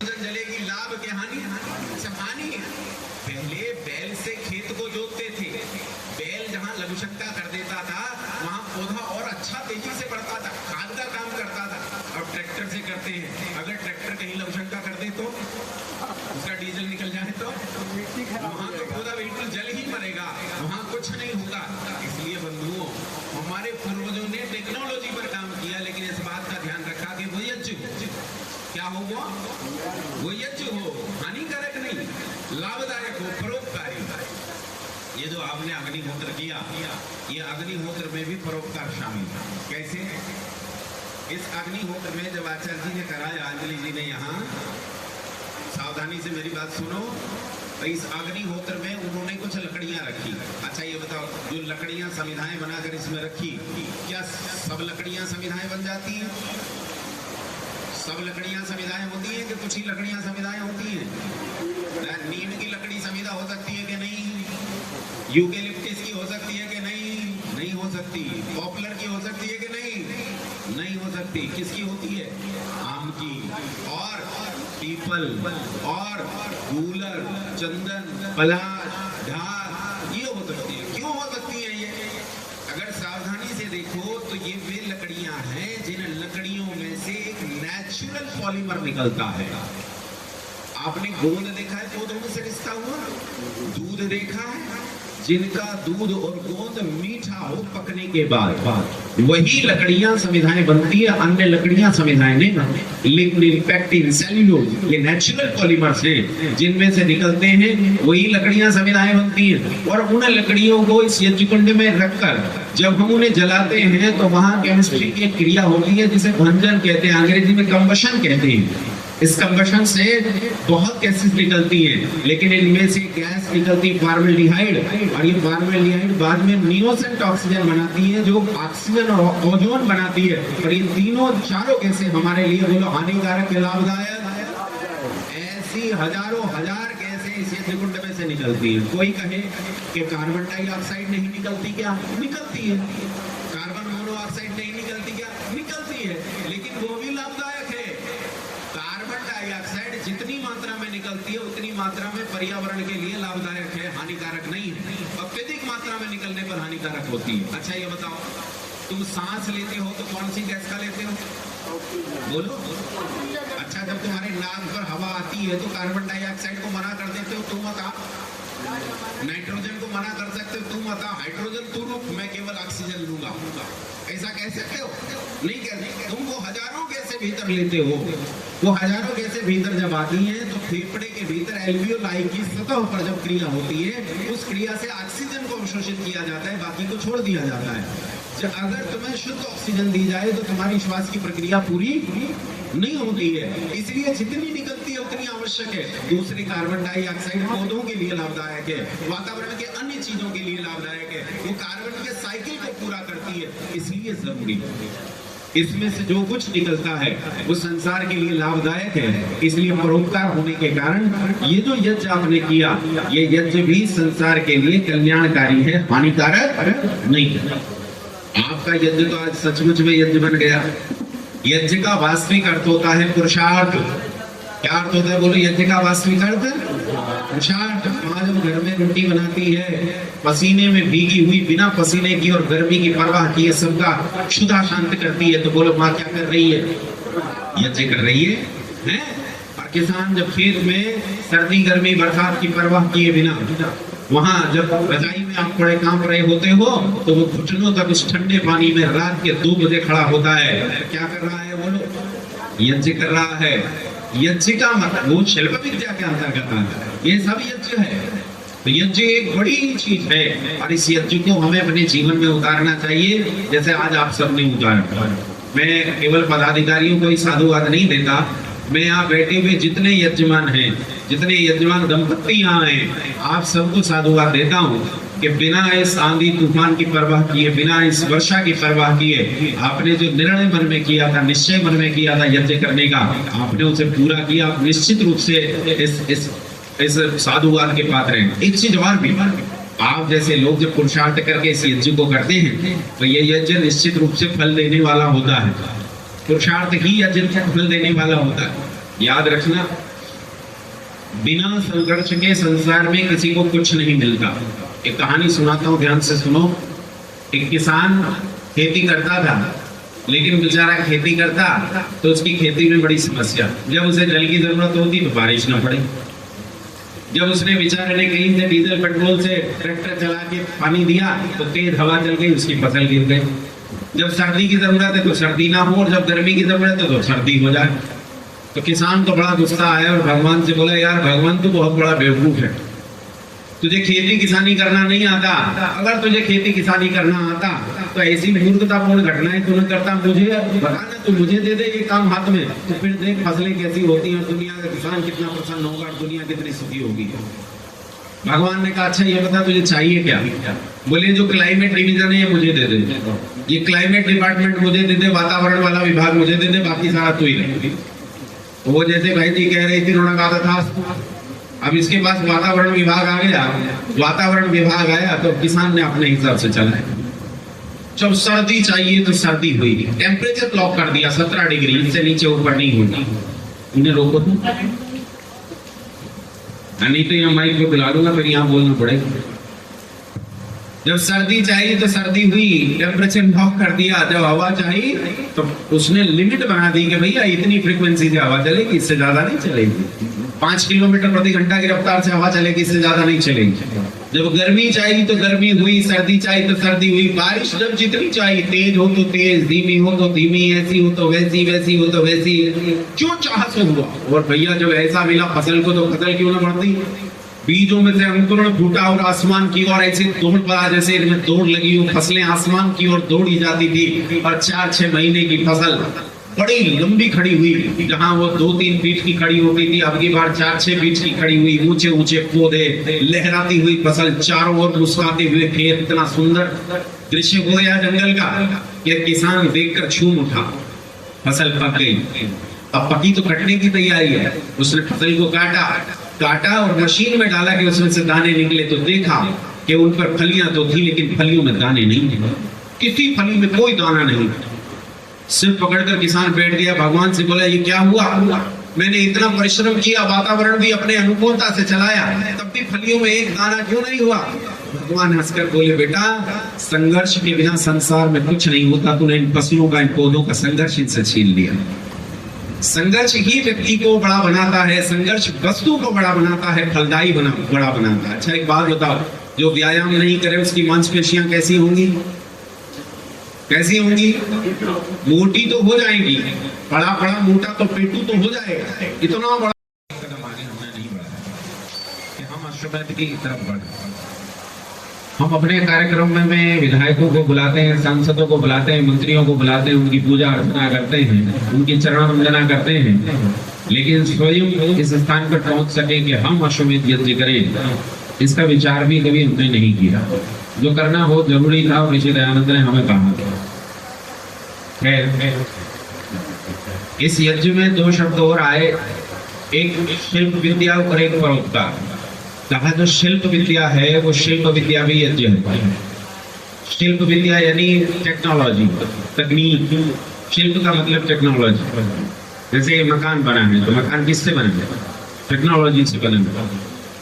जलेगी, लाभ के हानि, सब हानि है। पहले बैल से खेत को जोतते थे, बैल जहां लघुशंका कर देता था वहां पौधा और अच्छा तेजी से बढ़ता था, खाद का काम करता था। अब ट्रैक्टर से करते हैं, अगर ट्रैक्टर कहीं लघुशंका कर दे तो उसका डीजल निकल जाए तो वहां तो पौधा बिल्कुल जल ही मरेगा, वहां कुछ नहीं होगा। इसलिए बंधुओं, हमारे पूर्वजों ने टेक्नोलॉजी पर काम किया, लेकिन इस बात का ध्यान रखा कि वो यज्ञ क्या हो, वो यज्ञ हो, हानिकारक नहीं, लाभदायक हो, परोपकारी। ये जो आपने अग्निहोत्र किया, ये अग्निहोत्र में भी परोपकार शामिल है। कैसे? इस अग्निहोत्र में जब आचार्य जी ने कराया, अंजलि जी ने यहाँ, सावधानी से मेरी बात सुनो, इस अग्निहोत्र में उन्होंने कुछ लकड़ियां रखी। अच्छा ये बताओ, जो लकड़ियां समिधाएं बनाकर इसमें रखी, क्या सब लकड़ियां समिधाएं बन जाती हैं? सब लकड़ियां समिधाएं होती हैं कि कुछ ही लकड़ियां समिधाएं होती हैं? नीम की लकड़ी समिधा हो सकती है कि नहीं? यूकेलिप्टस की हो सकती है कि नहीं? नहीं हो सकती। पॉपुलर की हो सकती है कि नहीं? नहीं हो सकती। किसकी होती है? आम की, और पीपल, और गूलर, चंदन, पलाश, ढाल, ये हो सकती है। क्यों हो सकती है ये? अगर सावधानी से देखो तो ये वे लकड़ियां हैं जिन लकड़ियों में से एक नेचुरल पॉलीमर निकलता है। आपने गोंद देखा है पौधों में से रिश्ता हुआ? दूध देखा है? जिनका दूध और गोंद मीठा हो पकने के बाद, वही लकड़ियां समिधाएं बनती है, अन्य लकड़ियां समिधाएं नहीं बनती। लिग्निन, पेक्टिन, सेल्यूलोज, ये नेचुरल पॉलीमर्स हैं, जिनमें से निकलते हैं वही लकड़ियां समिधाएं बनती हैं। और उन लकड़ियों को इस यज्ञ कुंड में रखकर जब हम उन्हें जलाते हैं तो वहां केमिस्ट्री की क्रिया होती है जिसे भंजन कहते हैं, अंग्रेजी में कंबशन कहते हैं। इस कंबशन से बहुत गैसेस निकलती हैं, लेकिन इनमें से गैस निकलती फॉर्मल्डिहाइड, और ये फॉर्मल्डिहाइड बाद में नियोसेंट ऑक्सीजन बनाती है, जो ऑक्सीजन और ओजोन बनाती है। और इन तीनों चारों गैसें हमारे लिए बोलो हानिकारक या लाभदायक? ऐसी हजारों हजार गैसें इस यज्ञ कुंड में से निकलती है। कोई कहे कि कार्बन डाइऑक्साइड नहीं निकलती, क्या निकलती है? कार्बन मोनोऑक्साइड नहीं निकलती, क्या निकलती है? लेकिन वो भी लाभदायक है। कार्बन डाइऑक्साइड जितनी मात्रा में निकलती है उतनी मात्रा में पर्यावरण के लिए लाभदायक है, हानिकारक नहीं है। अत्यधिक मात्रा में निकलने पर हानिकारक होती है। अच्छा ये बताओ, तुम सांस लेते हो तो कौन सी गैस का लेते हो? बोलो। अच्छा, जब तुम्हारे नाक पर हवा आती है तो कार्बन डाइऑक्साइड को मना कर देते हो, तुम बता। नाइट्रोजन को मना कर सकते हो, तुम बता। हाइड्रोजन तू रुक, मैं केवल ऑक्सीजन लूंगा, ऐसा कह सकते हो? नहीं कह सकते। तुम वो हजारों गैसें भीतर लेते हो, वो हजारों गैसें भीतर जब आती हैं तो फेफड़े के भीतर एल्वियोलाई की सतह पर जब क्रिया होती है, उस क्रिया से ऑक्सीजन को अवशोषित किया जाता है, बाकी को छोड़ दिया जाता है। अगर तुम्हें शुद्ध ऑक्सीजन दी जाए तो तुम्हारी श्वास की प्रक्रिया पूरी नहीं होती है, इसलिए जितनी निकलती है उतनी आवश्यक है। दूसरी कार्बन डाइऑक्साइड पौधों के लिए लाभदायक है, वातावरण के अन्य चीजों के लिए लाभदायक है, वो कार्बन के साइकिल को पूरा करती है, इसलिए जरूरी है। इसमें से जो कुछ निकलता है वो संसार के लिए लाभदायक है, इसलिए परोपकार होने के कारण ये जो यज्ञ आपने किया, ये यज्ञ भी संसार के लिए कल्याणकारी है, हानिकारक नहीं है। आपका यज्ञ तो आज सचमुच में यज्ञ बन गया। यज्ञ का वास्तविक अर्थ होता है पुरुषार्थ। क्या अर्थ होता है? बोलो, यज्ञ का वास्तविक अर्थ पुरुषार्थ। माँ जब घर में रोटी बनाती है, पसीने में भीगी हुई, बिना पसीने की और गर्मी की परवाह किए सबका क्षुधा शांत करती है, तो बोलो माँ क्या कर रही है? यज्ञ कर रही है? और किसान जब खेत में सर्दी गर्मी बरसात की परवाह किए बिना वहां जब रजाई में आप पड़े कांप रहे होते हो, तो वो घुटनों तक इस ठंडे पानी में रात के 2 बजे खड़ा होता है, क्या कर रहा है? बोलो, यज्ञ कर रहा है। यज्ञ का मतलब वो शिल्प विद्या के अंतर्गत आता है, ये सब यज्ञ है। तो यज्ञ एक बड़ी चीज है, और इस यज्ञ को हमें अपने जीवन में उतारना चाहिए, जैसे आज आप सबने उतारा। मैं केवल पदाधिकारियों को ही साधुवाद नहीं देता, मैं यहाँ बैठे हुए जितने यजमान हैं, जितने यजमान दंपत्ति यहाँ हैं, आप सबको साधुवाद देता हूँ कि बिना इस आंधी तूफान की परवाह किए, बिना इस वर्षा की परवाह किए, आपने जो निर्णय मन में किया था, निश्चय मन में किया था यज्ञ करने का, आपने उसे पूरा किया। आप निश्चित रूप से इस साधुवाद के पात्र हैं। एक चीज और भी, आप जैसे लोग जब पुरुषार्थ करके इस यज्ञ को करते हैं तो ये यज्ञ निश्चित रूप से फल देने वाला होता है। पुरुषार्थ ही यज्ञ को फल देने वाला होता है। याद रखना, बिना संघर्ष के संसार में किसी को कुछ नहीं मिलता। एक कहानी सुनाता हूं, ध्यान से सुनो। एक किसान खेती करता था, लेकिन बेचारा खेती करता तो उसकी खेती में बड़ी समस्या। जब उसे जल की जरूरत होती तो बारिश ना पड़े। जब उसने बेचारे ने कहीं से डीजल पेट्रोल से ट्रैक्टर चला के पानी दिया तो तेज हवा चल गई, उसकी फसल गिर गई। जब सर्दी की जरूरत है तो सर्दी ना हो, और जब गर्मी की जरूरत है तो सर्दी हो जाए। तो किसान को बड़ा गुस्सा आया और भगवान से बोला, यार भगवान तू बहुत बड़ा बेवकूफ है, तुझे खेती किसानी करना नहीं आता। अगर तुझे खेती किसानी करना आता तो ऐसी मूर्खतापूर्ण घटनाएं तूने करता। मुझे बताना, तू मुझे दे दे ये काम हाथ में, तो फिर देख फसलें कैसी होती हैं, दुनिया का किसान कितना प्रसन्न होगा, दुनिया कितनी सुखी होगी। भगवान ने कहा, अच्छा ये बता तुझे चाहिए क्या? बोले जो क्लाइमेट डिवीजन है ये मुझे दे दे, ये क्लाइमेट डिपार्टमेंट मुझे दे दे, वातावरण वाला विभाग मुझे दे दे, बाकी सारा तू ही रहे। तो वो जैसे भाई जी कह रही थी, उन्होंने कहा था अब इसके पास वातावरण विभाग आ गया। वातावरण विभाग आया तो किसान ने अपने हिसाब से चलाया। जब सर्दी चाहिए तो सर्दी हुई, टेम्परेचर लॉक कर दिया 17 डिग्री, इससे नीचे ऊपर नहीं होगी। इन्हें रोको तो नहीं तो यहाँ माइक पे बुला लूंगा, फिर यहाँ बोलना पड़ेगा। जब सर्दी चाहिए तो सर्दी हुई, टेम्परेचर लॉक कर दिया। जब हवा चाहिए तो उसने लिमिट बना दी कि भैया इतनी फ्रीक्वेंसी से हवा चलेगी, इससे ज्यादा नहीं चलेगी। 5 किलोमीटर प्रति घंटा की रफ्तार से हवा चलेगी, इससे ज्यादा नहीं चलेगी। जब गर्मी चाहिए तो गर्मी हुई, सर्दी चाहिए तो सर्दी हुई। बारिश जब जितनी चाहिए, तेज हो तो तेज, धीमी हो तो धीमी, ऐसी हो तो वैसी, वैसी हो तो वैसी, जो चाह से हुआ। और भैया जब ऐसा मिला फसल को तो फसल क्यों ना बढ़ती। बीजों में से अंकुरण फूटा और आसमान की ओर ऐसे दौड़ पड़ा, जैसे इनमें दौड़ लगी हो। फसलें आसमान की ओर दौड़ी जाती थी और 4-6 महीने की फसल बड़ी लंबी खड़ी हुई। जहां वो 2-3 फीट की खड़ी होती थी, अब की बार 4-6 फीट की खड़ी हुई। ऊंचे ऊंचे पौधे, लहराती हुई फसल, चारों ओर मुस्कुराते हुए खेत। इतना सुंदर दृश्य हो गया जंगल का कि किसान देखकर झूम उठा। फसल पक गई, अब पकी तो कटने की तैयारी है। उसने फसल को काटा और मशीन में डाला कि उसमें से दाने निकले। तो देखा कि उन पर फलियां तो थी, लेकिन फलियों में दाने नहीं थे। किसी फली में कोई दाना नहीं। सिर पकड़कर किसान बैठ गया, भगवान से बोला, ये क्या हुआ? मैंने इतना परिश्रम किया, वातावरण भी अपने अनुकूलता से चलाया, तब भी फलियों में एक दाना क्यों नहीं हुआ? भगवान हंसकर बोले, बेटा संघर्ष के बिना संसार में कुछ नहीं होता। तूने इन फसलों का, इन पौधों का संघर्ष इनसे छीन लिया। संघर्ष ही व्यक्ति को बड़ा बनाता है, संघर्ष वस्तु को बड़ा बनाता है, फलदायी बड़ा बनाता है। अच्छा एक बात बताओ, जो व्यायाम नहीं करे उसकी मांसपेशियां कैसी होंगी? कैसी होंगी? मोटी तो हो जाएंगी। बड़ा बड़ा मोटा तो पेटू तो हो जाएगा। इतना बड़ा कदम आगे हमने नहीं बढ़ाया कि हम अश्वमेध की तरफ बढ़े। हम अपने कार्यक्रम में विधायकों को बुलाते हैं, सांसदों को बुलाते हैं, मंत्रियों को बुलाते हैं, उनकी पूजा अर्चना करते हैं, उनकी चरण वंदना करते हैं, लेकिन स्वयं इस स्थान पर पहुंच सके कि हम अश्वमेध यज्ञ करें, इसका विचार भी कभी हमने नहीं किया। जो करना हो जरूरी था और ऋषि दयानंद ने हमें कहा। इस यज्ञ में 2 शब्द और आए, एक शिल्प विद्या और एक परोपकार। कहा जो शिल्प विद्या है वो शिल्प विद्या भी यज्ञ है। शिल्प विद्या यानी टेक्नोलॉजी, तकनीक। शिल्प का मतलब टेक्नोलॉजी। जैसे मकान बना है तो मकान किससे बना है? टेक्नोलॉजी से बना है।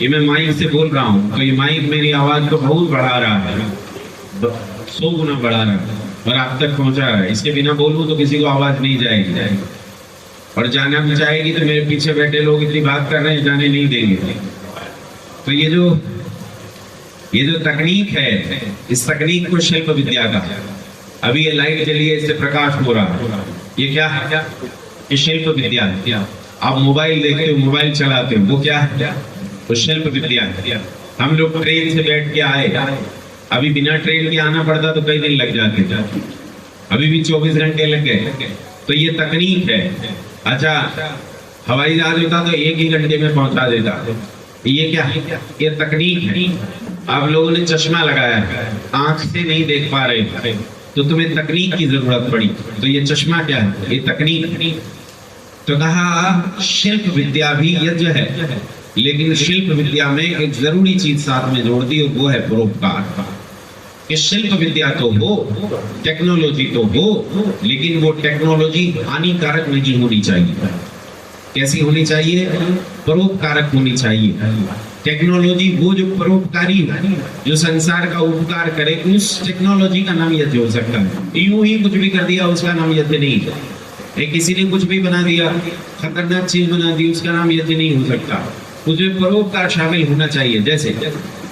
ये मैं माइक से बोल रहा हूँ तो ये माइक मेरी आवाज को बहुत बढ़ा रहा है, 100 गुना बढ़ा रहा है और आप तक पहुंचा रहा है। इसके बिना बोलूं तो किसी को आवाज नहीं जाएगी, और जाना भी चाहेगी तो मेरे पीछे बैठे लोग इतनी बात कर रहे हैं, जाने नहीं देंगे। तो ये जो तकनीक है, इस तकनीक को शिल्प विद्या का। अभी ये लाइट जली है, इससे प्रकाश हो रहा है, ये क्या है? ये शिल्प विद्या है। आप मोबाइल देखते हो, मोबाइल चलाते हो, वो क्या है? तो शिल्प विद्या है। हम लोग ट्रेन से बैठ के आए, अभी बिना ट्रेन के आना पड़ता तो कई दिन लग जाते, अभी भी 24 घंटे लग गए। तो ये तकनीक है। अच्छा हवाई जहाज होता तो 1 ही घंटे में पहुंचा देता। ये क्या है? ये तकनीक है। आप लोगों ने चश्मा लगाया है, आंख से नहीं देख पा रहे तो तुम्हें तकनीक की जरूरत पड़ी, तो ये चश्मा क्या है? ये तकनीक। तो कहा शिल्प विद्या भी यज्ञ है, लेकिन शिल्प विद्या में एक जरूरी चीज साथ में जोड़ दी और वो है परोपकार। कि शिल्प विद्या तो हो, टेक्नोलॉजी तो हो, लेकिन वो टेक्नोलॉजी हानिकारक नहीं होनी चाहिए। कैसी होनी चाहिए? परोपकारक होनी चाहिए। टेक्नोलॉजी वो जो परोपकारी है, जो संसार का उपकार करे, उस टेक्नोलॉजी का नाम यज्ञ हो सकता है। यूं ही कुछ भी कर दिया उसका नाम यज्ञ नहीं है। किसी ने कुछ भी बना दिया, खतरनाक चीज बना दी, उसका नाम यज्ञ नहीं हो सकता। उसमें परोपकार शामिल होना चाहिए। जैसे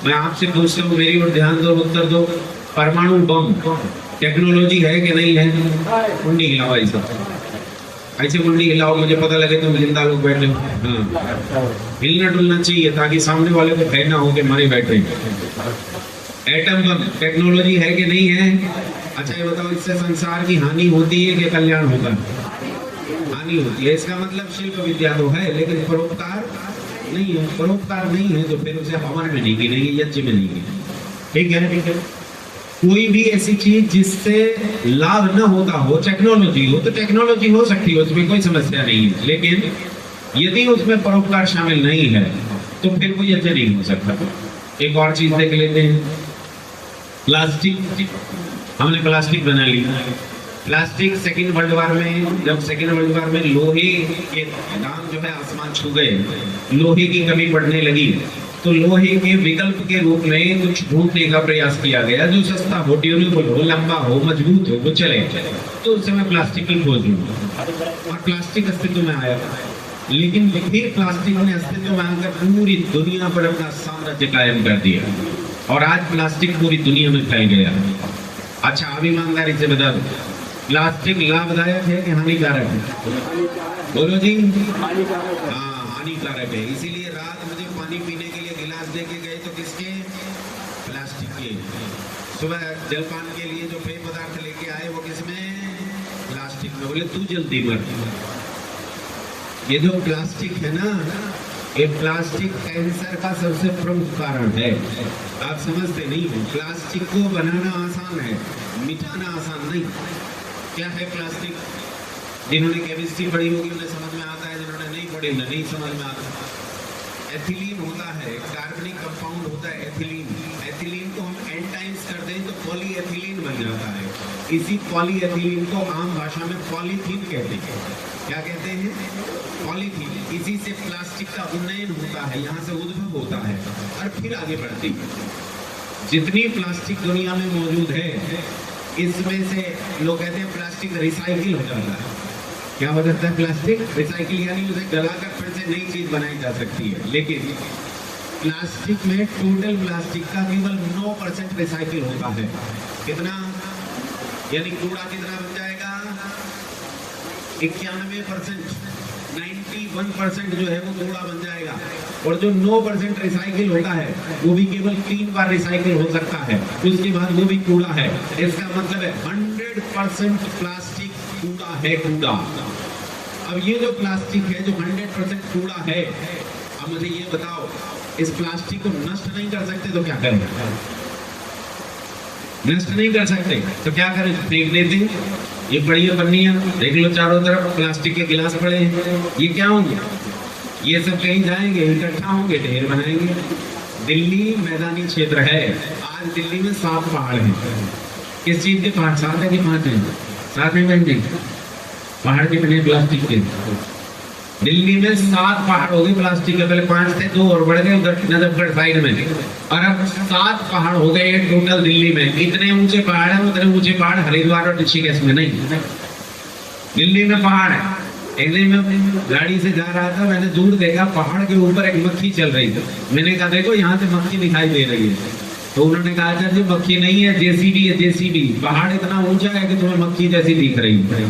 मैं आपसे पूछता हूँ, मेरी ओर ध्यान दो, उत्तर दो। परमाणु बम टेक्नोलॉजी है कि नहीं है? कुंडी हिलाओ, ऐसे कुंडी हिलाओ, मुझे पता लगे तुम जिंदा लोग बैठे हो। हाँ, हिलना डुलना चाहिए ताकि सामने वाले को भय ना हो के मरे बैठे। एटम बम टेक्नोलॉजी है कि नहीं है? अच्छा ये बताओ, इससे संसार की हानि होती है कि कल्याण होता है? हानि होती है। इसका मतलब शिल्प विद्या तो है, लेकिन परोपकार नहीं है। परोपकार नहीं है तो फिर उसे हवन में नहीं गिनेगी, यज्ञ में नहीं गिनेगी। ठीक है, ठीक है। कोई भी ऐसी चीज जिससे लाभ न होता हो, टेक्नोलॉजी हो तो टेक्नोलॉजी हो सकती है, उसमें कोई समस्या नहीं है। लेकिन यदि उसमें परोपकार शामिल नहीं है तो फिर कोई यज्ञ नहीं हो सकता। एक और चीज देख लेते हैं, प्लास्टिक। हमने प्लास्टिक बना ली। प्लास्टिक सेकेंड वर्ल्ड वॉर में, जब सेकेंड वर्ल्ड वॉर में लोहे के दाम जो है आसमान छू गए, लोहे की कमी बढ़ने लगी, तो लोहे के विकल्प के रूप में कुछ ढूंढने का प्रयास किया गया जो सस्ता हो, ड्यूरेबल हो, लंबा हो, मजबूत हो, वो चले। तो उस समय प्लास्टिक की खोज हुई और प्लास्टिक अस्तित्व में आया। लेकिन फिर प्लास्टिक ने अस्तित्व में आकर पूरी दुनिया पर अपना साम्राज्य कायम कर दिया और आज प्लास्टिक पूरी दुनिया में फैल गया। अच्छा, अब ईमानदारी से बता दो, प्लास्टिक लाभदायक है कि हानिकारक है? बोलो जी। हाँ, हानिकारक है। इसीलिए रात मुझे पानी पीने के लिए गिलास दे के गए तो किसके? प्लास्टिक के। सुबह जलपान के लिए जो पेय पदार्थ लेके आए वो किसमें? प्लास्टिक में। बोले तू जल्दी मर। ये जो प्लास्टिक है ना, ये प्लास्टिक कैंसर का सबसे प्रमुख कारण है। आप समझते नहीं हो। प्लास्टिक को बनाना आसान है, मिटाना आसान नहीं। क्या है प्लास्टिक? जिन्होंने केमिस्ट्री पढ़ी होगी उन्हें समझ में आता है, जिन्होंने नहीं पढ़ी उन्हें नहीं समझ में आता। एथिलीन होता है, कार्बनिक कंपाउंड होता है एथिलीन। एथिलीन को हम एंटाइम्स कर दें तो पॉलीएथिलीन बन जाता है। इसी पॉलीएथिलीन को आम भाषा में पॉलीथीन कहते हैं। क्या कहते हैं? पॉलीथीन। इसी से प्लास्टिक का उन्नयन होता है, यहाँ से उद्भव होता है और फिर आगे बढ़ती है। जितनी प्लास्टिक दुनिया में मौजूद है, इसमें से लोग कहते हैं प्लास्टिक रिसाइकिल हो जाता है। क्या हो जाता है? प्लास्टिक रिसाइकिल, यानी उसे गलाकर फिर से नई चीज बनाई जा सकती है। लेकिन प्लास्टिक में टोटल प्लास्टिक का केवल 9% रिसाइकिल होता है। कितना? यानी कूड़ा कितना बन जाएगा? 91%, 91% जो है वो कूड़ा बन जाएगा। और जो 9% रिसाइकिल होता है वो भी केवल 3 बार रिसाइकिल हो सकता है, उसके बाद वो भी कूड़ा है। इसका मतलब है 100% प्लास्टिक कूड़ा है, कूड़ा। अब ये जो प्लास्टिक है जो 100% कूड़ा है, अब मुझे ये बताओ, इस प्लास्टिक को नष्ट नहीं कर सकते तो क्या करें? नष्ट नहीं कर सकते तो क्या करें? फेंक देते हैं। ये बड़ी पन्नियां देख लो, चारों तरफ प्लास्टिक के गिलास पड़े हैं। ये क्या होंगे? ये सब कहीं जाएंगे, इकट्ठा होंगे, ढेर बनाएंगे। दिल्ली मैदानी क्षेत्र है। आज दिल्ली में 7 पहाड़ हैं। किस चीज के पहाड़? 7 है कि 5 हैं? 7 में बन गए पहाड़ के बने प्लास्टिक के। दिल्ली में 7 पहाड़ हो गए प्लास्टिक के। पहले 5 थे, 2 और बढ़ गए उधर नजफगढ़ साइड में, और अब 7 पहाड़ हो गए टोटल दिल्ली में। इतने ऊंचे पहाड़ है, उतने ऊंचे पहाड़ हरिद्वार और ऋषिकेश में नहीं। दिल्ली में पहाड़ है। एक दिन मैं गाड़ी से जा रहा था, मैंने दूर देखा पहाड़ के ऊपर एक मक्खी चल रही थी। मैंने कहा देखो यहाँ से मक्खी दिखाई दे रही है। तो उन्होंने कहा अच्छा जी मक्खी नहीं है, जेसीबी है, जेसीबी। पहाड़ इतना ऊंचा है कि तुम्हें मक्खी जैसी दिख रही है।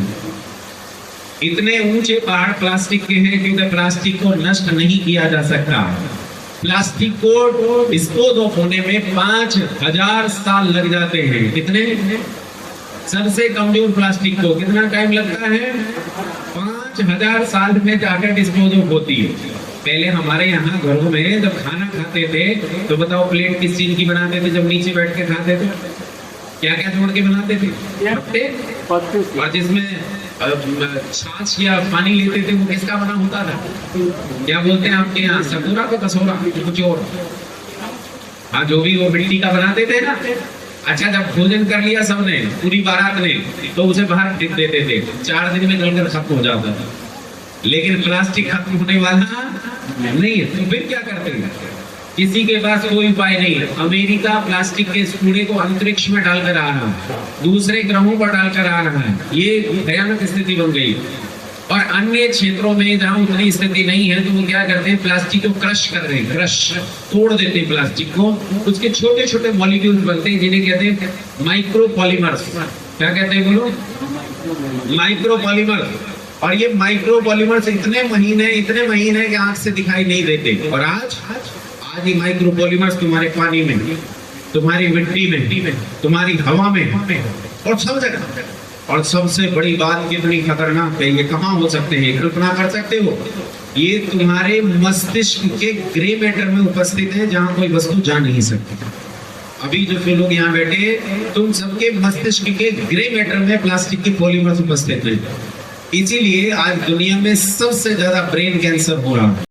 इतने ऊंचे पहाड़ प्लास्टिक के हैं क्योंकि प्लास्टिक को नष्ट नहीं किया जा सकता। प्लास्टिक को डिस्पोज ऑफ होने में 5000 साल लग जाते हैं। कितने? सबसे कमजोर प्लास्टिक को कितना टाइम लगता है? 5000 साल में जाकर डिस्पोज ऑफ होती है। पहले हमारे यहाँ घरों में जब खाना खाते थे तो बताओ प्लेट किस चीज की बनाते थे? जब नीचे बैठ के खाते थे क्या क्या जोड़ के बनाते थे? पत्ते। और जिसमें छाछ या पानी लेते थे वो किसका बना होता था? क्या बोलते हैं आपके यहाँ? सकोरा को कसोरा कुछ और? हाँ, जो भी वो मिट्टी का बनाते थे ना। अच्छा, जब भोजन कर लिया सबने, पूरी बारात ने, तो उसे बाहर फेंक देते थे। 4 दिन में गलकर खत्म हो जाता था। लेकिन प्लास्टिक खत्म होने वाला नहीं है। तो फिर क्या करते हैं? किसी के पास कोई उपाय नहीं है। अमेरिका प्लास्टिक के इस कूड़े को अंतरिक्ष में डालकर आ रहा है, दूसरे ग्रहों पर डालकर आ रहा है। ये भयानक स्थिति बन गई। और अन्य क्षेत्रों में जहां उतनी स्थिति नहीं है तो वो क्या करते हैं, प्लास्टिक को क्रश कर रहे हैं, क्रश तोड़ देते हैं प्लास्टिक को। उसके छोटे छोटे मॉलिक्यूल्स बनते हैं जिन्हें कहते हैं माइक्रो पॉलीमर्स। क्या कहते हैं बोलो? Micro polymers. और ये माइक्रो पॉलीमर्स इतने महीन है कि आंख से दिखाई नहीं देते। और आज ये माइक्रो पॉलीमर्स तुम्हारे पानी में, तुम्हारी मिट्टी में, तुम्हारी हवा में और सब जगह। और सबसे बड़ी बात कितनी खतरनाक है, ये कहाँ हो सकते हैं? कल्पना कर सकते हो? ये तुम्हारे मस्तिष्क के ग्रे मैटर में उपस्थित है, जहां कोई वस्तु जा नहीं सकती। अभी जो लोग यहाँ बैठे, तुम सबके मस्तिष्क के ग्रे मैटर में प्लास्टिक के पॉलीमर्स उपस्थित हैं। इसीलिए आज दुनिया में सबसे ज्यादा ब्रेन कैंसर हो रहा है।